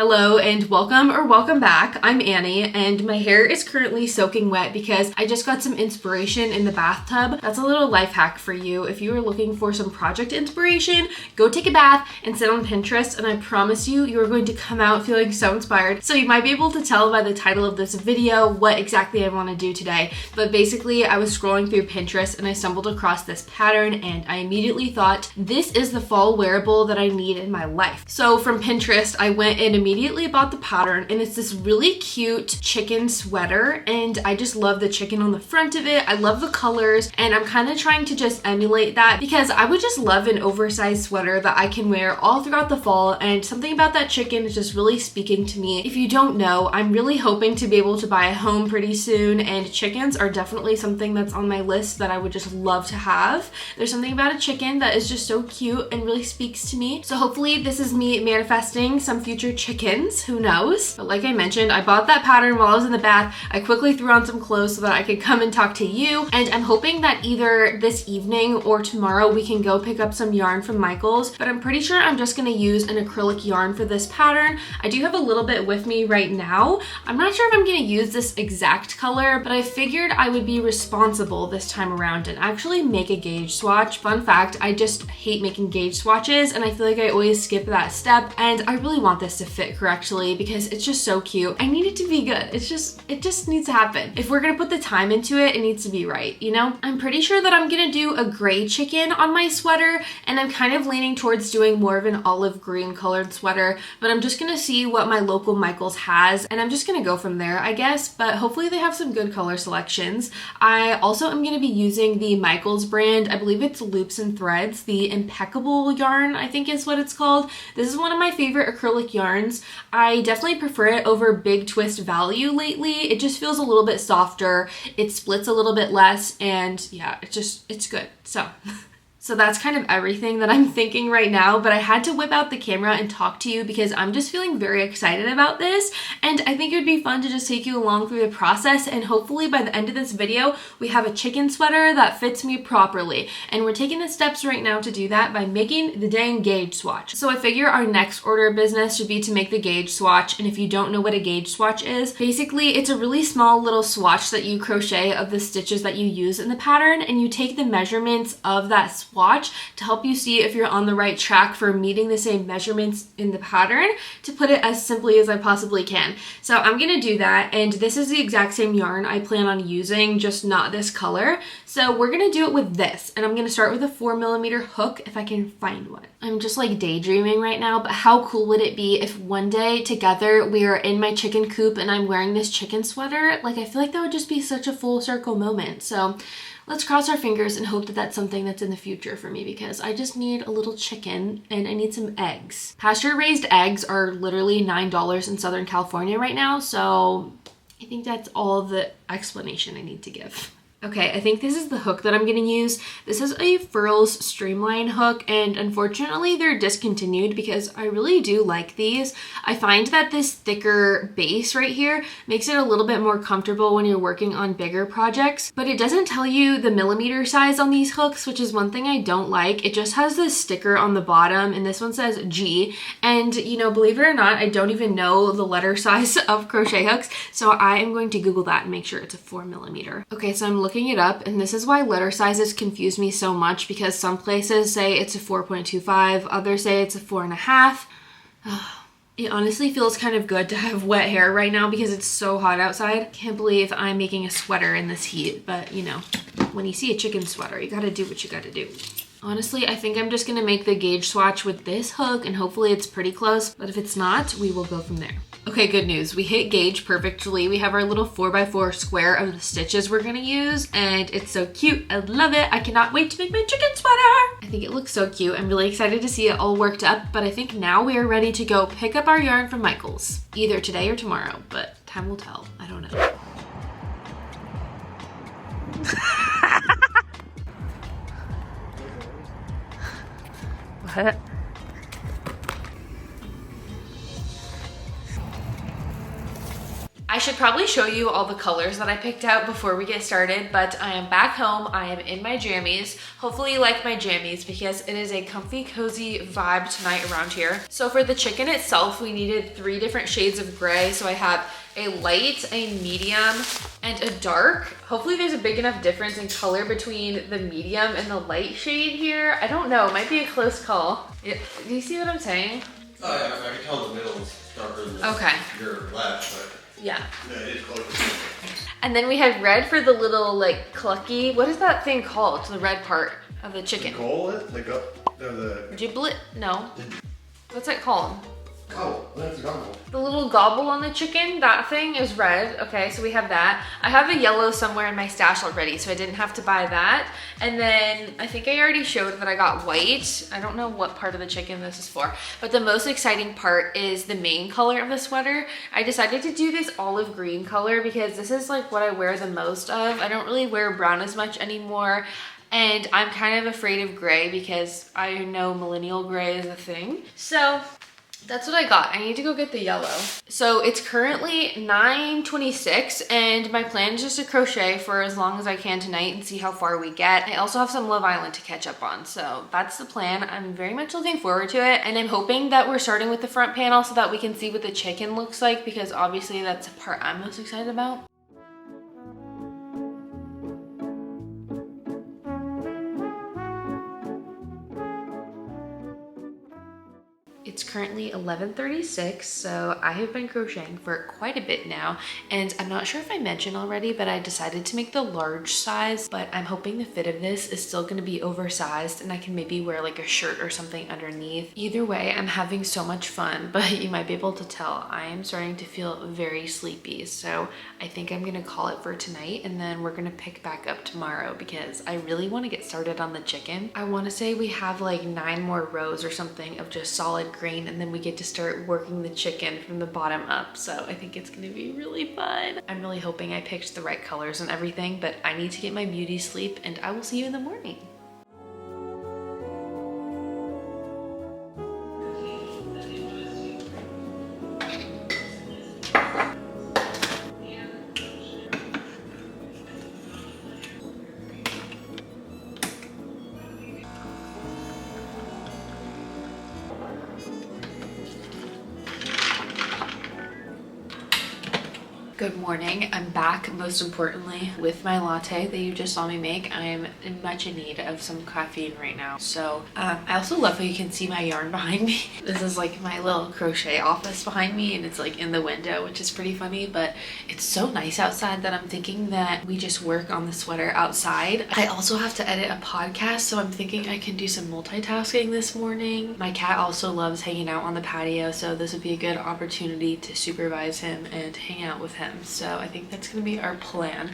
Hello and welcome back. I'm Annie and my hair is currently soaking wet because I just got some inspiration in the bathtub. That's a little life hack for you. If you are looking for some project inspiration, go take a bath and sit on Pinterest and I promise you, you are going to come out feeling so inspired. So you might be able to tell by the title of this video what exactly I want to do today. But basically I was scrolling through Pinterest and I stumbled across this pattern and I immediately thought, this is the fall wearable that I need in my life. So from Pinterest, I went and immediately bought the pattern and it's this really cute chicken sweater and I just love the chicken on the front of it. I love the colors and I'm kind of trying to just emulate that because I would just love an oversized sweater that I can wear all throughout the fall, and something about that chicken is just really speaking to me. If you don't know, I'm really hoping to be able to buy a home pretty soon, and chickens are definitely something that's on my list that I would just love to have. There's something about a chicken that is just so cute and really speaks to me. So hopefully this is me manifesting some future chickens, who knows? But like I mentioned, I bought that pattern while I was in the bath. I quickly threw on some clothes so that I could come and talk to you, and I'm hoping that either this evening or tomorrow we can go pick up some yarn from Michael's, but I'm pretty sure I'm just gonna use an acrylic yarn for this pattern. I do have a little bit with me right now. I'm not sure if I'm gonna use this exact color, but I figured I would be responsible this time around and actually make a gauge swatch. Fun fact, I just hate making gauge swatches and I feel like I always skip that step, and I really want this to fit correctly because it's just so cute. I need it to be good. It just needs to happen. If we're gonna put the time into it, it needs to be right, you know? I'm pretty sure that I'm gonna do a gray chicken on my sweater, and I'm kind of leaning towards doing more of an olive green colored sweater, but I'm just gonna see what my local Michael's has and I'm just gonna go from there, I guess, but hopefully they have some good color selections. I also am gonna be using the Michael's brand. I believe it's Loops and Threads, the Impeccable yarn, I think is what it's called. This is one of my favorite acrylic yarns. I definitely prefer it over Big Twist Value lately. It just feels a little bit softer. It splits a little bit less, and yeah, it's good. So that's kind of everything that I'm thinking right now, but I had to whip out the camera and talk to you because I'm just feeling very excited about this, and I think it would be fun to just take you along through the process, and hopefully by the end of this video, we have a chicken sweater that fits me properly. And we're taking the steps right now to do that by making the dang gauge swatch. So I figure our next order of business should be to make the gauge swatch, and if you don't know what a gauge swatch is, basically it's a really small little swatch that you crochet of the stitches that you use in the pattern, and you take the measurements of that swatch to help you see if you're on the right track for meeting the same measurements in the pattern, to put it as simply as I possibly can. So I'm gonna do that, and this is the exact same yarn I plan on using, just not this color. So we're gonna do it with this, and I'm gonna start with a 4mm hook if I can find one. I'm just like daydreaming right now, but how cool would it be if one day together we are in my chicken coop and I'm wearing this chicken sweater? Like, I feel like that would just be such a full circle moment. So let's cross our fingers and hope that that's something that's in the future for me, because I just need a little chicken and I need some eggs. Pasture raised eggs are literally $9 in Southern California right now, so I think that's all the explanation I need to give. Okay, I think this is the hook that I'm gonna use. This is a Furls Streamline hook, and unfortunately they're discontinued because I really do like these. I find that this thicker base right here makes it a little bit more comfortable when you're working on bigger projects, but it doesn't tell you the millimeter size on these hooks, which is one thing I don't like. It just has this sticker on the bottom, and this one says G, and you know, believe it or not, I don't even know the letter size of crochet hooks, so I am going to Google that and make sure it's a 4mm. Okay, so I'm looking it up, and this is why letter sizes confuse me so much, because some places say it's a 4.25, others say it's a 4.5. It honestly feels kind of good to have wet hair right now because it's so hot outside. Can't believe I'm making a sweater in this heat, but you know, when you see a chicken sweater, you gotta do what you gotta do. Honestly, I think I'm just gonna make the gauge swatch with this hook, and hopefully it's pretty close, but if it's not, we will go from there. Okay, good news. We hit gauge perfectly. We have our little 4x4 square of the stitches we're gonna use, and it's so cute. I love it. I cannot wait to make my chicken sweater. I think it looks so cute. I'm really excited to see it all worked up, but I think now we are ready to go pick up our yarn from Michael's, either today or tomorrow, but time will tell. I don't know. What? I should probably show you all the colors that I picked out before we get started, but I am back home. I am in my jammies. Hopefully you like my jammies because it is a comfy, cozy vibe tonight around here. So for the chicken itself, we needed 3 different shades of gray. So I have a light, a medium, and a dark. Hopefully there's a big enough difference in color between the medium and the light shade here. I don't know, it might be a close call. Do you see what I'm saying? Oh yeah, I can tell the middle is darker than your left, but yeah, it is close. And then we had red for the little like clucky, what is that thing called? The red part of the chicken. The Giblet? No. What's it called? Oh, that's a gobble. The little gobble on the chicken, that thing is red. Okay, so we have that. I have a yellow somewhere in my stash already, so I didn't have to buy that. And then I think I already showed that I got white. I don't know what part of the chicken this is for, but the most exciting part is the main color of the sweater. I decided to do this olive green color because this is like what I wear the most of. I don't really wear brown as much anymore. And I'm kind of afraid of gray because I know millennial gray is a thing. So that's what I got. I need to go get the yellow. So it's currently 9:26 and my plan is just to crochet for as long as I can tonight and see how far we get. I also have some Love Island to catch up on. So that's the plan. I'm very much looking forward to it. And I'm hoping that we're starting with the front panel so that we can see what the chicken looks like because obviously that's the part I'm most excited about. It's currently 11:36, so I have been crocheting for quite a bit now, and I'm not sure if I mentioned already, but I decided to make the large size, but I'm hoping the fit of this is still going to be oversized and I can maybe wear like a shirt or something underneath. Either way, I'm having so much fun, but you might be able to tell I am starting to feel very sleepy, so I think I'm going to call it for tonight, and then we're going to pick back up tomorrow because I really want to get started on the chicken. I want to say we have like 9 more rows or something of just solid green, and then we get to start working the chicken from the bottom up. So I think it's gonna be really fun. I'm really hoping I picked the right colors and everything, but I need to get my beauty sleep and I will see you in the morning. Good morning, I'm back, most importantly, with my latte that you just saw me make. I'm much in need of some caffeine right now. So I also love how you can see my yarn behind me. This is like my little crochet office behind me and it's like in the window, which is pretty funny, but it's so nice outside that I'm thinking that we just work on the sweater outside. I also have to edit a podcast, so I'm thinking I can do some multitasking this morning. My cat also loves hanging out on the patio, so this would be a good opportunity to supervise him and hang out with him. So I think that's gonna be our plan.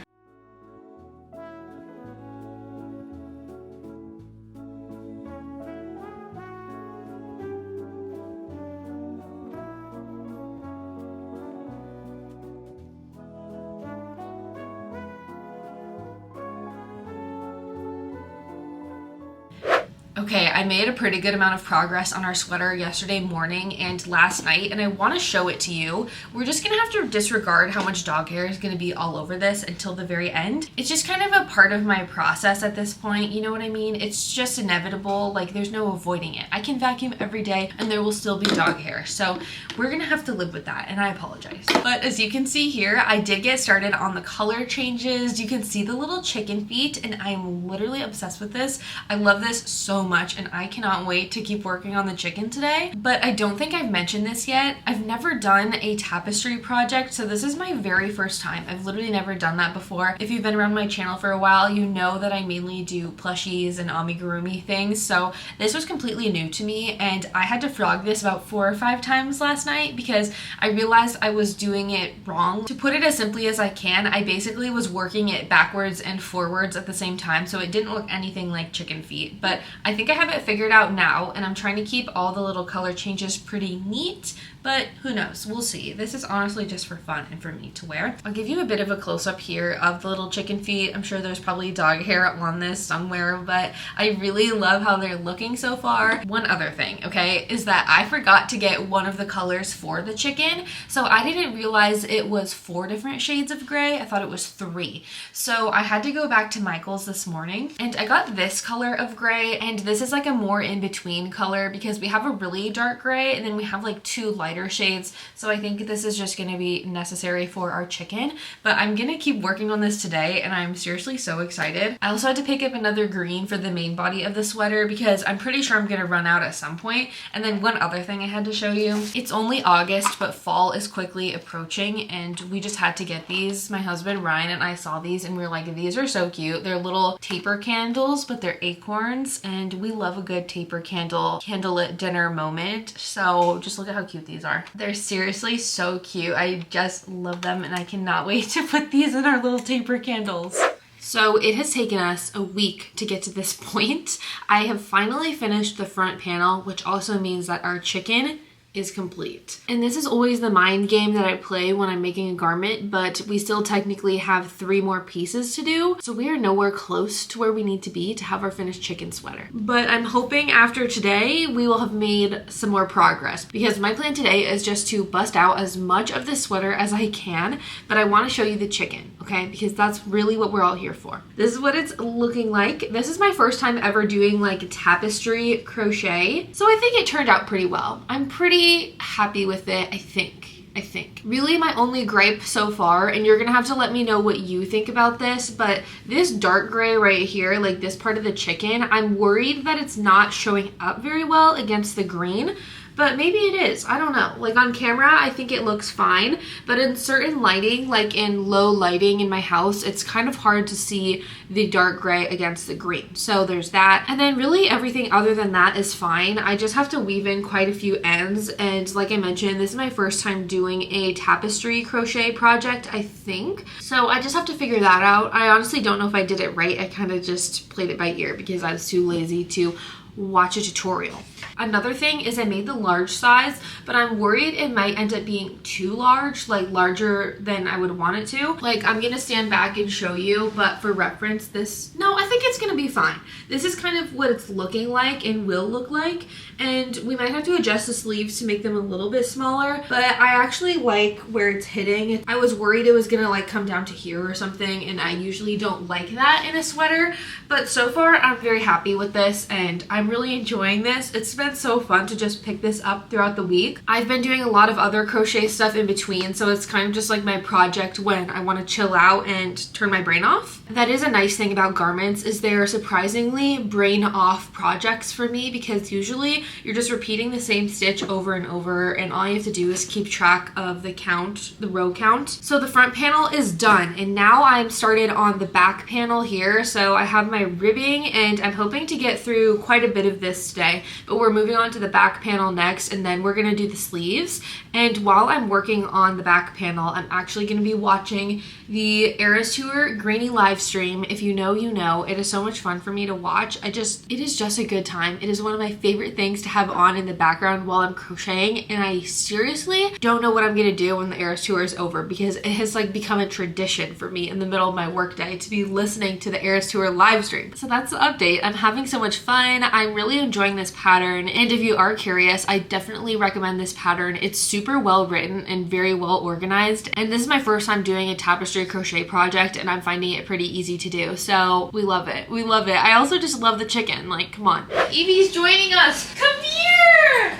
Okay, I made a pretty good amount of progress on our sweater yesterday morning and last night, and I want to show it to you. We're just gonna have to disregard how much dog hair is gonna be all over this until the very end. It's just kind of a part of my process at this point, you know what I mean? It's just inevitable, like there's no avoiding it. I can vacuum every day and there will still be dog hair, so we're gonna have to live with that, and I apologize. But as you can see here, I did get started on the color changes. You can see the little chicken feet, and I'm literally obsessed with this. I love this so much, and I cannot wait to keep working on the chicken today. But I don't think I've mentioned this yet. I've never done a tapestry project, so this is my very first time. I've literally never done that before. If you've been around my channel for a while, you know that I mainly do plushies and amigurumi things, so this was completely new to me, and I had to frog this about 4 or 5 times last night because I realized I was doing it wrong. To put it as simply as I can, I basically was working it backwards and forwards at the same time, so it didn't look anything like chicken feet. But I think I have it figured out now, and I'm trying to keep all the little color changes pretty neat, but who knows? We'll see. This is honestly just for fun and for me to wear. I'll give you a bit of a close-up here of the little chicken feet. I'm sure there's probably dog hair on this somewhere, but I really love how they're looking so far. One other thing, okay, is that I forgot to get one of the colors for the chicken. So I didn't realize it was 4 different shades of gray. I thought it was 3. So I had to go back to Michael's this morning and I got this color of gray, and this is like a more in-between color because we have a really dark gray and then we have like 2 lighter shades. So I think this is just going to be necessary for our chicken, but I'm going to keep working on this today and I'm seriously so excited. I also had to pick up another green for the main body of the sweater because I'm pretty sure I'm going to run out at some point. And then one other thing I had to show you. It's only August, but fall is quickly approaching and we just had to get these. My husband Ryan and I saw these and we were like, these are so cute. They're little taper candles, but they're acorns, and we love a good taper candlelit dinner moment. So just look at how cute these are. They're seriously so cute. I just love them and I cannot wait to put these in our little taper candles. So it has taken us a week to get to this point. I have finally finished the front panel, which also means that our chicken is complete. And this is always the mind game that I play when I'm making a garment, but we still technically have 3 more pieces to do. So we are nowhere close to where we need to be to have our finished chicken sweater. But I'm hoping after today, we will have made some more progress because my plan today is just to bust out as much of this sweater as I can, but I want to show you the chicken, okay? Because that's really what we're all here for. This is what it's looking like. This is my first time ever doing like tapestry crochet. So I think it turned out pretty well. I'm pretty happy with it, I think. Really my only gripe so far, and you're gonna have to let me know what you think about this, but this dark gray right here, like this part of the chicken, I'm worried that it's not showing up very well against the green. But maybe it is. I don't know. Like on camera, I think it looks fine. But in certain lighting, like in low lighting in my house, it's kind of hard to see the dark gray against the green. So there's that. And then really everything other than that is fine. I just have to weave in quite a few ends. And like I mentioned, this is my first time doing a tapestry crochet project, I think. So I just have to figure that out. I honestly don't know if I did it right. I kind of just played it by ear because I was too lazy to watch a tutorial. Another thing is I made the large size, but I'm worried it might end up being too large, like larger than I would want it to. Like I'm gonna stand back and show you, but for reference, no, I think it's gonna be fine. This is kind of what it's looking like and will look like, and we might have to adjust the sleeves to make them a little bit smaller, but I actually like where it's hitting. I was worried it was gonna like come down to here or something, and I usually don't like that in a sweater, but so far I'm very happy with this and I'm really enjoying this. It's been so fun to just pick this up throughout the week. I've been doing a lot of other crochet stuff in between, so it's kind of just like my project when I want to chill out and turn my brain off. That is a nice thing about garments, is they're surprisingly brain off projects for me, because usually you're just repeating the same stitch over and over and all you have to do is keep track of the count, the row count. So the front panel is done and now I'm started on the back panel here. So I have my ribbing and I'm hoping to get through quite a bit of this today, but we're moving on to the back panel next and then we're gonna do the sleeves. And while I'm working on the back panel, I'm actually gonna be watching the Eras Tour Grainy live stream. If you know, you know. It is so much fun for me to watch. It is just a good time. It is one of my favorite things to have on in the background while I'm crocheting, and I seriously don't know what I'm gonna do when the Eras Tour is over, because it has like become a tradition for me in the middle of my workday to be listening to the Eras Tour live stream. So that's the update. I'm having so much fun. I'm really enjoying this pattern, and if you are curious, I definitely recommend this pattern. It's super well written and very well organized, and this is my first time doing a tapestry crochet project and I'm finding it pretty easy to do, so we love it. We love it. I also just love the chicken. Like, come on. Evie's joining us. Come here!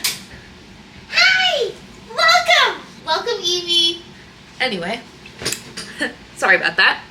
Hi! Welcome! Welcome, Evie. Anyway, sorry about that.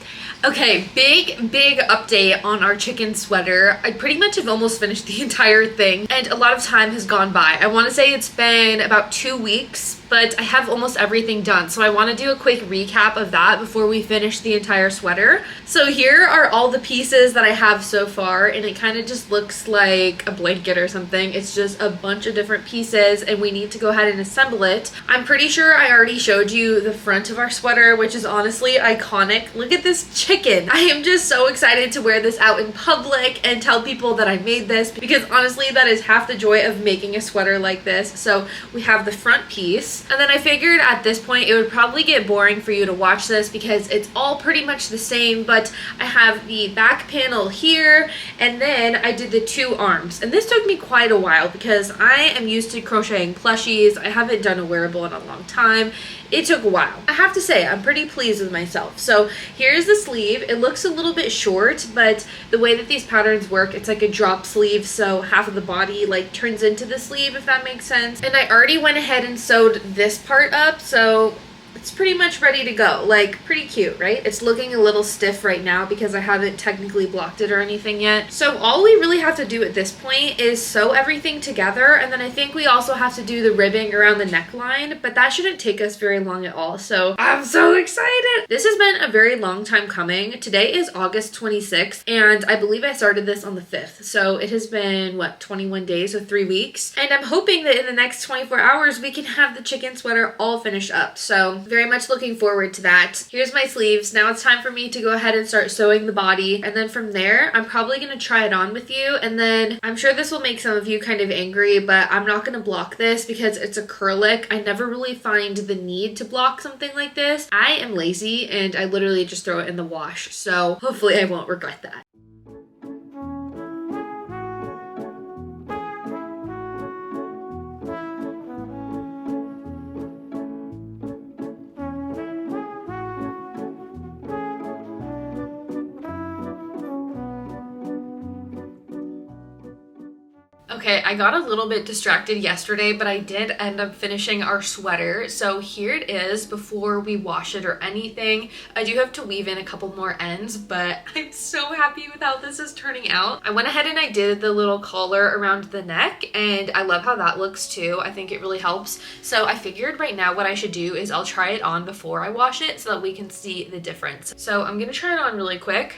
Okay, big update on our chicken sweater. I pretty much have almost finished the entire thing and a lot of time has gone by. I want to say it's been about 2 weeks, but I have almost everything done. So I want to do a quick recap of that before we finish the entire sweater. So here are all the pieces that I have so far, and it kind of just looks like a blanket or something. It's just a bunch of different pieces and we need to go ahead and assemble it. I'm pretty sure I already showed you the front of our sweater, which is honestly iconic. Look at this chicken. I am just so excited to wear this out in public and tell people that I made this, because honestly that is half the joy of making a sweater like this. So we have the front piece, and then I figured at this point it would probably get boring for you to watch this because it's all pretty much the same, but I have the back panel here, and then I did the two arms, and this took me quite a while because I am used to crocheting plushies. I haven't done a wearable in a long time. It took a while. I have to say, I'm pretty pleased with myself. So here's the sleeve. It looks a little bit short, but the way that these patterns work, it's like a drop sleeve, so half of the body like turns into the sleeve, if that makes sense. And I already went ahead and sewed this part up, so it's pretty much ready to go. Like, pretty cute, right? It's looking a little stiff right now because I haven't technically blocked it or anything yet. So all we really have to do at this point is sew everything together, and then I think we also have to do the ribbing around the neckline, but that shouldn't take us very long at all. So I'm so excited. This has been a very long time coming. Today is August 26th, and I believe I started this on the 5th. So it has been, what, 21 days, so 3 weeks. And I'm hoping that in the next 24 hours, we can have the chicken sweater all finished up. So very much looking forward to that. Here's my sleeves. Now it's time for me to go ahead and start sewing the body. And then from there, I'm probably going to try it on with you. And then I'm sure this will make some of you kind of angry, but I'm not going to block this because it's acrylic. I never really find the need to block something like this. I am lazy and I literally just throw it in the wash. So hopefully I won't regret that. Okay, I got a little bit distracted yesterday, but I did end up finishing our sweater. So here it is before we wash it or anything. I do have to weave in a couple more ends, but I'm so happy with how this is turning out. I went ahead and I did the little collar around the neck, and I love how that looks too. I think it really helps. So I figured right now what I should do is I'll try it on before I wash it so that we can see the difference. So I'm gonna try it on really quick.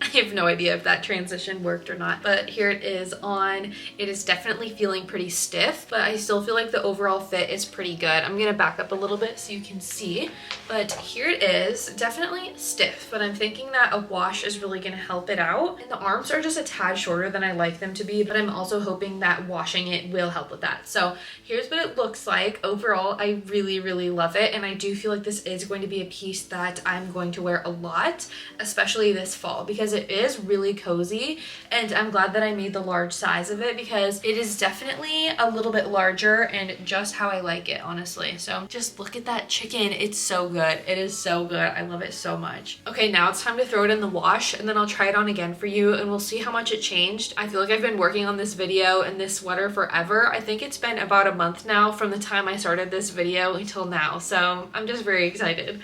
I have no idea if that transition worked or not, but here it is on. It is definitely feeling pretty stiff, but I still feel like the overall fit is pretty good. I'm gonna back up a little bit so you can see, but here it is. Definitely stiff, but I'm thinking that a wash is really gonna help it out. And the arms are just a tad shorter than I like them to be, but I'm also hoping that washing it will help with that. So here's what it looks like. Overall, I really, really love it, and I do feel like this is going to be a piece that I'm going to wear a lot, especially this fall, because it is really cozy, and I'm glad that I made the large size of it because it is definitely a little bit larger and just how I like it, honestly. So just look at that chicken. It's so good. It is so good. I love it so much. Okay, now it's time to throw it in the wash, and then I'll try it on again for you and we'll see how much it changed. I feel like I've been working on this video and this sweater forever. I think it's been about a month now from the time I started this video until now, so I'm just very excited.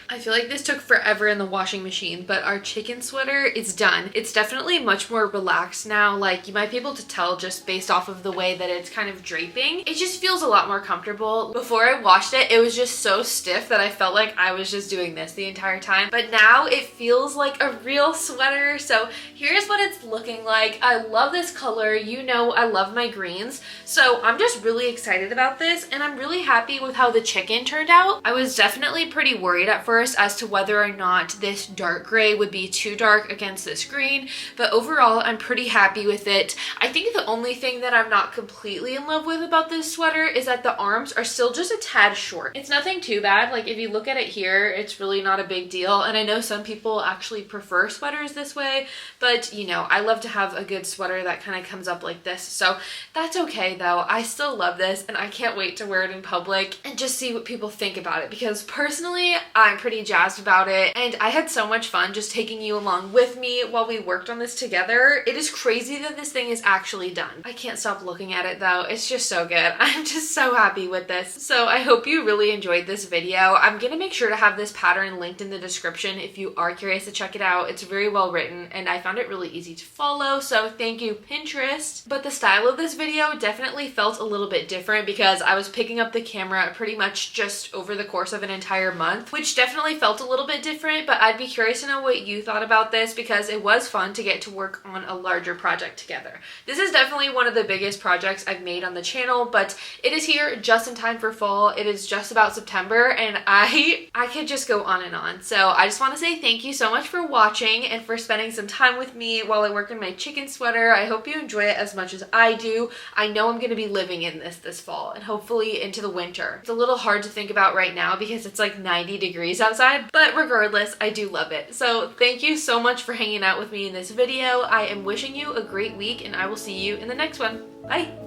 I feel like this took forever in the washing machine, but our chicken sweater is done. It's definitely much more relaxed now. Like, you might be able to tell just based off of the way that it's kind of draping. It just feels a lot more comfortable. Before I washed it, it was just so stiff that I felt like I was just doing this the entire time. But now it feels like a real sweater. So here's what it's looking like. I love this color. You know, I love my greens. So I'm just really excited about this, and I'm really happy with how the chicken turned out. I was definitely pretty worried at first as to whether or not this dark gray would be too dark against this green, but overall I'm pretty happy with it. I think the only thing that I'm not completely in love with about this sweater is that the arms are still just a tad short. It's nothing too bad. Like, if you look at it here, it's really not a big deal, and I know some people actually prefer sweaters this way, but you know, I love to have a good sweater that kind of comes up like this, so that's okay though. I still love this, and I can't wait to wear it in public and just see what people think about it, because personally I'm pretty jazzed about it, and I had so much fun just taking you along with me while we worked on this together. It is crazy that this thing is actually done. I can't stop looking at it though. It's just so good. I'm just so happy with this. So I hope you really enjoyed this video. I'm gonna make sure to have this pattern linked in the description if you are curious to check it out. It's very well written, and I found it really easy to follow, so thank you, Pinterest. But the style of this video definitely felt a little bit different because I was picking up the camera pretty much just over the course of an entire month, which definitely definitely felt a little bit different, but I'd be curious to know what you thought about this because it was fun to get to work on a larger project together. This is definitely one of the biggest projects I've made on the channel, but it is here just in time for fall. It is just about September, and I could just go on and on. So I just want to say thank you so much for watching and for spending some time with me while I work in my chicken sweater. I hope you enjoy it as much as I do. I know I'm going to be living in this fall and hopefully into the winter. It's a little hard to think about right now because it's like 90 degrees outside, but regardless, I do love it. So thank you so much for hanging out with me in this video. I am wishing you a great week, and I will see you in the next one. Bye!